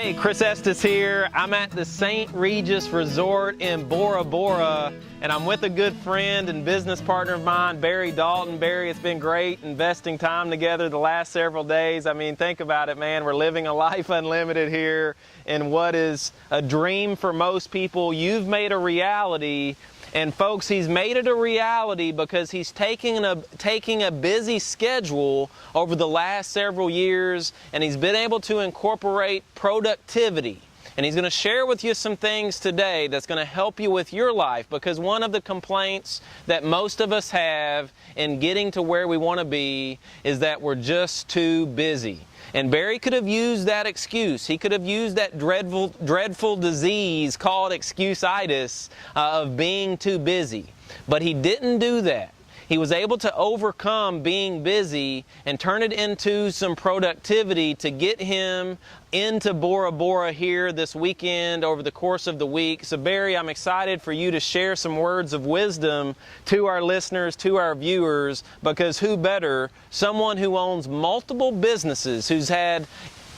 Hey, Chris Estes here. I'm at the St. Regis Resort in Bora Bora, and I'm with a good friend and business partner of mine, Barry Daulton. Barry, it's been great investing time together the last several days. I mean, think about it, man. We're living a life unlimited here in what is a dream for most people. You've made a reality. And folks, he's made it a reality because he's taking a busy schedule over the last several years, and he's been able to incorporate productivity. And he's going to share with you some things today that's going to help you with your life, because one of the complaints that most of us have in getting to where we want to be is that we're just too busy. And Barry could have used that excuse. He could have used that dreadful disease called excuse-itis of being too busy. But he didn't do that. He was able to overcome being busy and turn it into some productivity to get him into Bora Bora here this weekend over the course of the week. So Barry, I'm excited for you to share some words of wisdom to our listeners, to our viewers, because who better? Someone who owns multiple businesses, who's had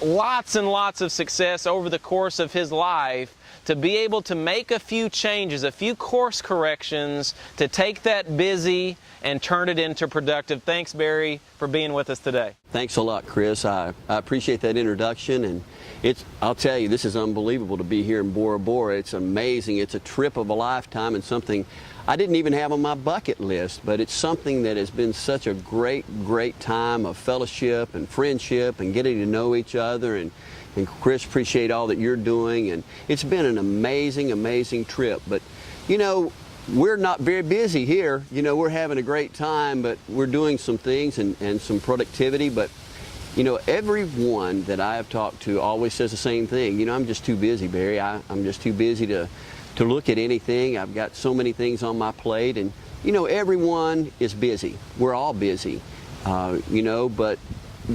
lots and lots of success over the course of his life, to be able to make a few changes, a few course corrections to take that busy and turn it into productive. Thanks, Barry, for being with us today. Thanks a lot, Chris. I appreciate that introduction, and I'll tell you, this is unbelievable to be here in Bora Bora. It's amazing. It's a trip of a lifetime and something I didn't even have on my bucket list, but it's something that has been such a great time of fellowship and friendship and getting to know each other. And Chris, appreciate all that you're doing, and it's been an amazing trip. But you know, we're not very busy here. You know, we're having a great time, but we're doing some things and some productivity. But you know, everyone that I have talked to always says the same thing. You know, I'm just too busy, Barry. I'm just too busy to look at anything. I've got so many things on my plate, and you know, everyone is busy. We're all busy, you know, but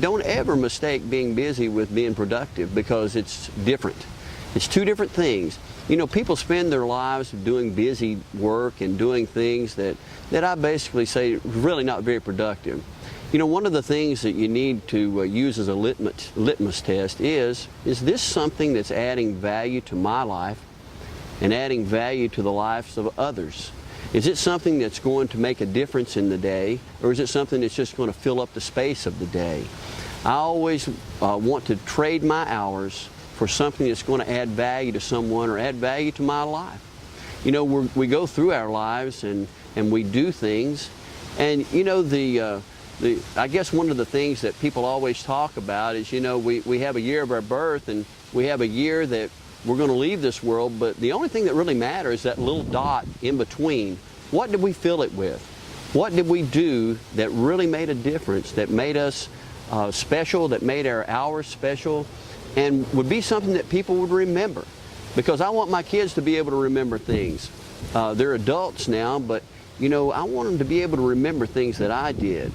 don't ever mistake being busy with being productive, because it's different. It's two different things. You know, people spend their lives doing busy work and doing things that I basically say really not very productive. You know, one of the things that you need to use as a litmus test is this something that's adding value to my life and adding value to the lives of others? Is it something that's going to make a difference in the day, or is it something that's just going to fill up the space of the day? I always want to trade my hours for something that's going to add value to someone or add value to my life. You know, we go through our lives and we do things, and you know, I guess one of the things that people always talk about is, you know, we have a year of our birth and we have a year that we're going to leave this world, but the only thing that really matters is that little dot in between. What did we fill it with? What did we do that really made a difference, that made us special, that made our hours special, and would be something that people would remember? Because I want my kids to be able to remember things. They're adults now, but you know, I want them to be able to remember things that I did.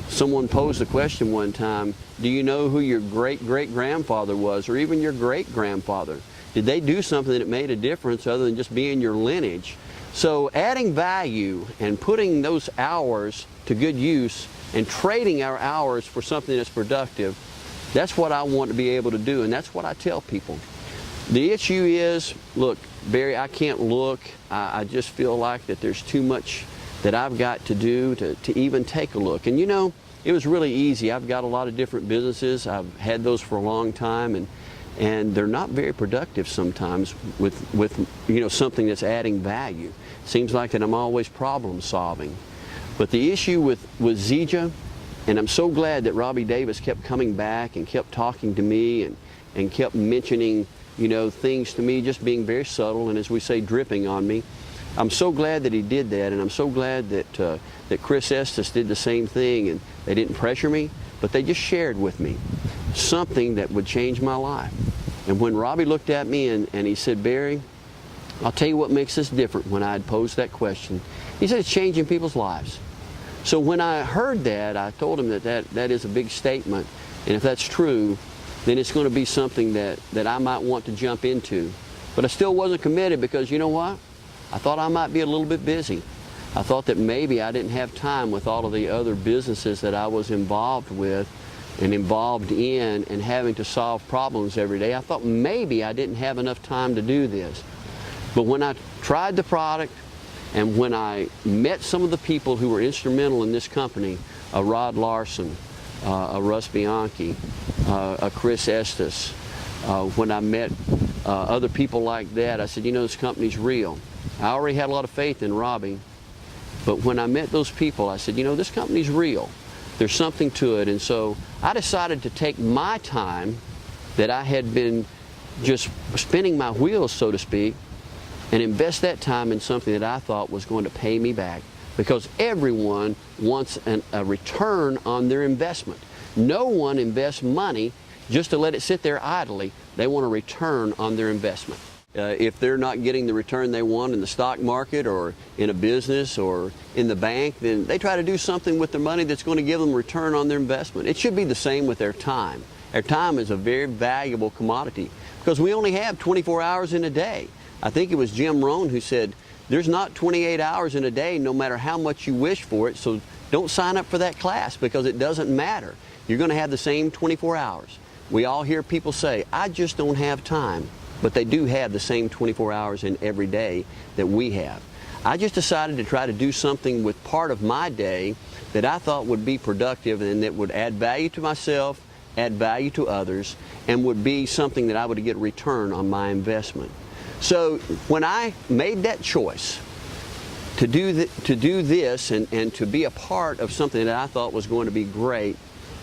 Someone posed a question one time, do you know who your great-great-grandfather was, or even your great-grandfather? Did they do something that made a difference other than just being your lineage? So adding value and putting those hours to good use and trading our hours for something that's productive, that's what I want to be able to do, and that's what I tell people. The issue is, look, Barry, I can't look. I just feel like that there's too much that I've got to do to even take a look. And you know, it was really easy. I've got a lot of different businesses. I've had those for a long time, and they're not very productive sometimes with you know, something that's adding value. Seems like that I'm always problem solving. But the issue with Zija, and I'm so glad that Robbie Davis kept coming back and kept talking to me and kept mentioning, you know, things to me, just being very subtle and, as we say, dripping on me. I'm so glad that he did that, and I'm so glad that Chris Estes did the same thing, and they didn't pressure me, but they just shared with me something that would change my life. And when Robbie looked at me and he said, Barry, I'll tell you what makes this different, when I had posed that question. He said, it's changing people's lives. So when I heard that, I told him that is a big statement, and if that's true, then it's going to be something that I might want to jump into. But I still wasn't committed, because you know what? I thought I might be a little bit busy. I thought that maybe I didn't have time with all of the other businesses that I was involved with and involved in and having to solve problems every day, I thought maybe I didn't have enough time to do this. But when I tried the product and when I met some of the people who were instrumental in this company, a Rod Larson, a Russ Bianchi, a Chris Estes, when I met other people like that, I said, you know, this company's real. I already had a lot of faith in Robbie, but when I met those people, I said, you know, this company's real. There's something to it. And so I decided to take my time that I had been just spinning my wheels, so to speak, and invest that time in something that I thought was going to pay me back, because everyone wants a return on their investment. No one invests money just to let it sit there idly. They want a return on their investment. If they're not getting the return they want in the stock market or in a business or in the bank, then they try to do something with their money that's going to give them a return on their investment. It should be the same with their time. Their time is a very valuable commodity because we only have 24 hours in a day. I think it was Jim Rohn who said, there's not 28 hours in a day no matter how much you wish for it, so don't sign up for that class because it doesn't matter. You're going to have the same 24 hours. We all hear people say, I just don't have time. But they do have the same 24 hours in every day that we have. I just decided to try to do something with part of my day that I thought would be productive and that would add value to myself, add value to others, and would be something that I would get a return on my investment. So when I made that choice to do this and to be a part of something that I thought was going to be great,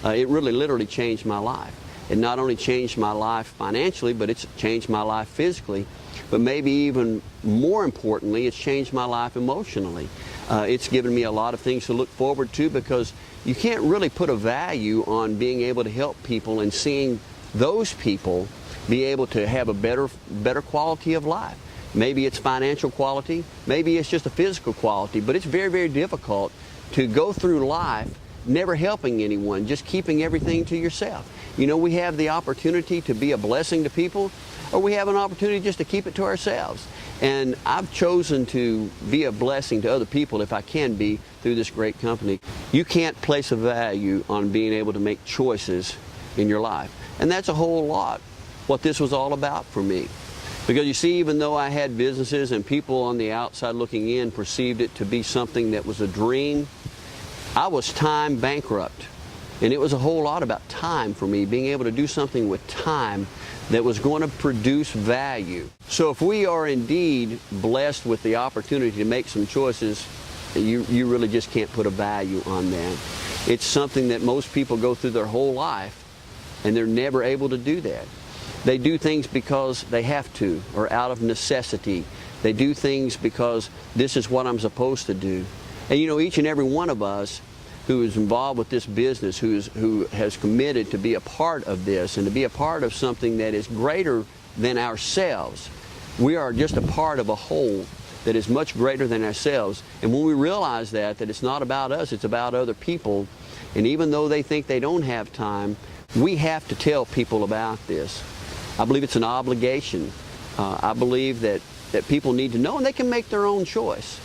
it really literally changed my life. It not only changed my life financially, but it's changed my life physically. But maybe even more importantly, it's changed my life emotionally. It's given me a lot of things to look forward to because you can't really put a value on being able to help people and seeing those people be able to have a better quality of life. Maybe it's financial quality, maybe it's just a physical quality, but it's very, very difficult to go through life never helping anyone, just keeping everything to yourself. You know, we have the opportunity to be a blessing to people, or we have an opportunity just to keep it to ourselves. And I've chosen to be a blessing to other people if I can be through this great company. You can't place a value on being able to make choices in your life. And that's a whole lot what this was all about for me. Because you see, even though I had businesses and people on the outside looking in perceived it to be something that was a dream, I was time bankrupt. And it was a whole lot about time for me, being able to do something with time that was going to produce value. So if we are indeed blessed with the opportunity to make some choices, you really just can't put a value on that. It's something that most people go through their whole life and they're never able to do that. They do things because they have to or out of necessity. They do things because this is what I'm supposed to do. And you know, each and every one of us who is involved with this business, who has committed to be a part of this and to be a part of something that is greater than ourselves. We are just a part of a whole that is much greater than ourselves. And when we realize that it's not about us, it's about other people, and even though they think they don't have time, we have to tell people about this. I believe it's an obligation. I believe that people need to know, and they can make their own choice.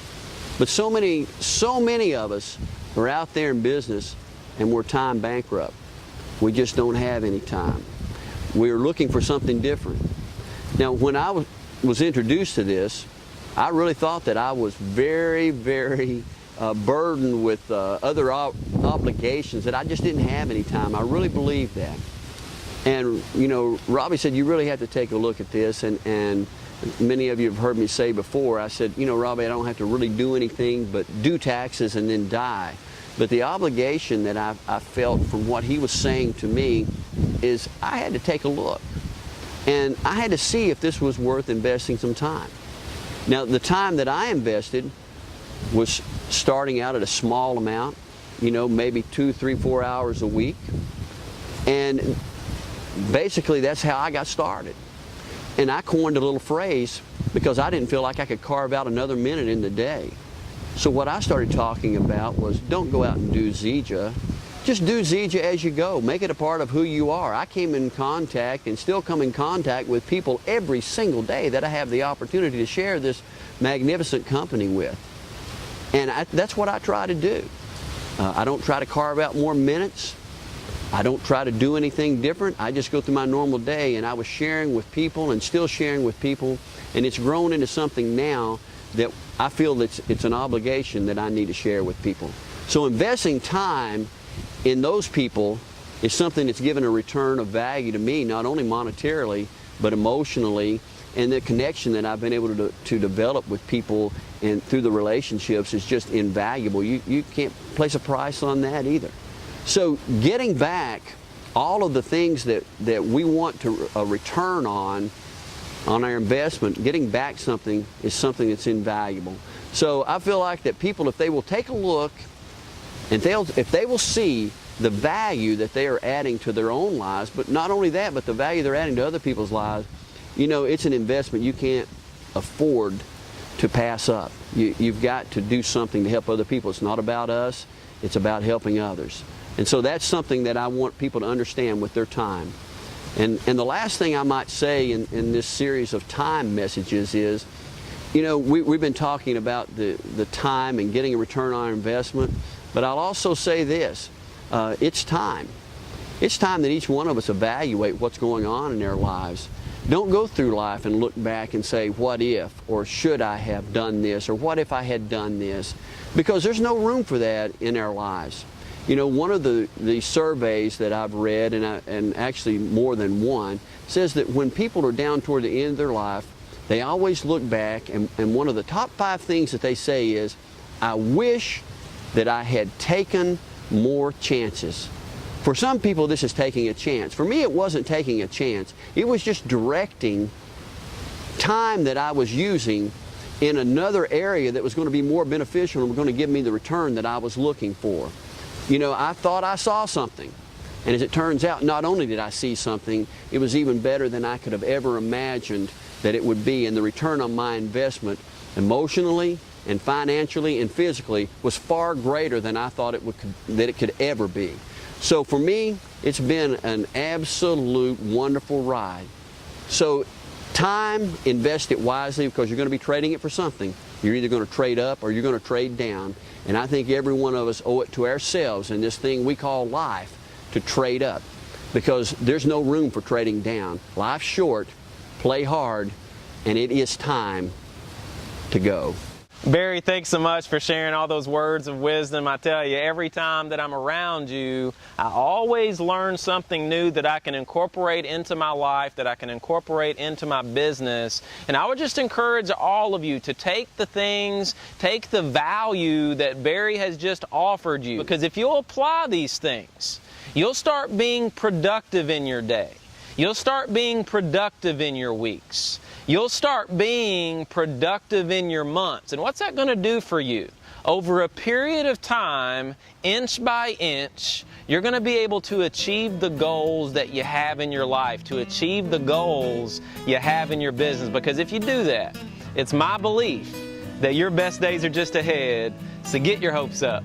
But so many of us are out there in business and we're time bankrupt. We just don't have any time. We're looking for something different. Now, when I was introduced to this, I really thought that I was very, very burdened with other obligations, that I just didn't have any time. I really believed that. And, you know, Robbie said, you really have to take a look at this. And many of you have heard me say before, I said, you know, Robbie, I don't have to really do anything but do taxes and then die. But the obligation that I felt from what he was saying to me is I had to take a look. And I had to see if this was worth investing some time. Now, the time that I invested was starting out at a small amount, you know, maybe 2, 3, 4 hours a week. And basically, that's how I got started. And I coined a little phrase because I didn't feel like I could carve out another minute in the day. So what I started talking about was, don't go out and do Zija. Just do Zija as you go. Make it a part of who you are. I came in contact and still come in contact with people every single day that I have the opportunity to share this magnificent company with. And that's what I try to do. I don't try to carve out more minutes. I don't try to do anything different. I just go through my normal day, and I was sharing with people and still sharing with people, and it's grown into something now that I feel that it's an obligation that I need to share with people. So investing time in those people is something that's given a return of value to me, not only monetarily, but emotionally, and the connection that I've been able to develop with people and through the relationships is just invaluable. You can't place a price on that either. So getting back all of the things that we want to return on our investment, getting back something is something that's invaluable. So I feel like that people, if they will take a look and if they will see the value that they are adding to their own lives, but not only that, but the value they're adding to other people's lives, you know, it's an investment you can't afford to pass up. You've got to do something to help other people. It's not about us, it's about helping others. And so that's something that I want people to understand with their time. And the last thing I might say in this series of time messages is, you know, we've been talking about the time and getting a return on our investment, but I'll also say this, it's time. It's time that each one of us evaluate what's going on in their lives. Don't go through life and look back and say, what if, or should I have done this, or what if I had done this? Because there's no room for that in our lives. You know, one of the surveys that I've read, and actually more than one, says that when people are down toward the end of their life, they always look back, and one of the top 5 things that they say is, I wish that I had taken more chances. For some people, this is taking a chance. For me, it wasn't taking a chance. It was just directing time that I was using in another area that was going to be more beneficial and was going to give me the return that I was looking for. You know, I thought I saw something. And as it turns out, not only did I see something, it was even better than I could have ever imagined that it would be. And the return on my investment, emotionally and financially and physically, was far greater than I thought that it could ever be. So for me, it's been an absolute wonderful ride. So time, invest it wisely, because you're going to be trading it for something. You're either going to trade up or you're going to trade down. And I think every one of us owe it to ourselves in this thing we call life to trade up, because there's no room for trading down. Life's short, play hard, and it is time to go. Barry, thanks so much for sharing all those words of wisdom. I tell you, every time that I'm around you, I always learn something new that I can incorporate into my life, that I can incorporate into my business. And I would just encourage all of you to take the value that Barry has just offered you. Because if you'll apply these things, you'll start being productive in your day. You'll start being productive in your weeks. You'll start being productive in your months. And what's that going to do for you? Over a period of time, inch by inch, you're going to be able to achieve the goals that you have in your life, to achieve the goals you have in your business. Because if you do that, it's my belief that your best days are just ahead. So get your hopes up.